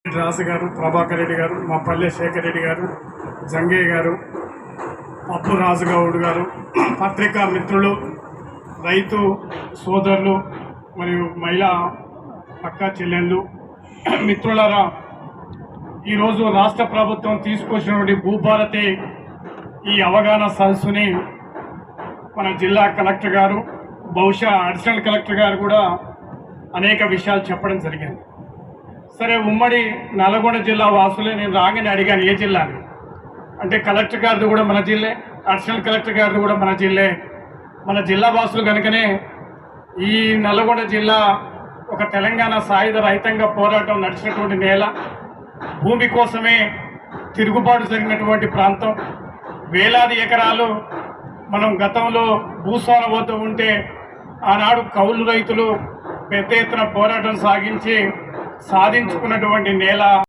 రాజు గారు, ప్రభాకర్ రెడ్డి గారు, మా పల్లె శేఖర్ రెడ్డి గారు, జంగయ్య గారు, పప్పు రాజుగౌడ్ గారు, పత్రికా మిత్రులు, రైతు సోదరులు మరియు మహిళా అక్క చెల్లెళ్ళు మిత్రులారా, ఈరోజు రాష్ట్ర ప్రభుత్వం తీసుకొచ్చినటువంటి భూభారతి ఈ అవగాహన సదస్సుని మన జిల్లా కలెక్టర్ గారు, బహుశా అడిషనల్ కలెక్టర్ గారు కూడా అనేక విషయాలు చెప్పడం జరిగింది. సరే, ఉమ్మడి నల్గొండ జిల్లా వాసులే నేను రాగానే అడిగాను ఏ జిల్లా అని. అంటే కలెక్టర్ గారిది కూడా మన జిల్లే, అడిషనల్ కలెక్టర్ గారిది కూడా మన జిల్లే. మన జిల్లా వాసులు కనుకనే ఈ నల్గొండ జిల్లా ఒక తెలంగాణ సాయుధ రహితంగా పోరాటం నడిచినటువంటి నేల, భూమి కోసమే తిరుగుబాటు జరిగినటువంటి ప్రాంతం. వేలాది ఎకరాలు మనం గతంలో భూస్వామ్యం వద్ద ఉంటే ఆనాడు కౌలు రైతులు పెద్ద ఎత్తున పోరాటం సాధించుకున్నటువంటి నేల.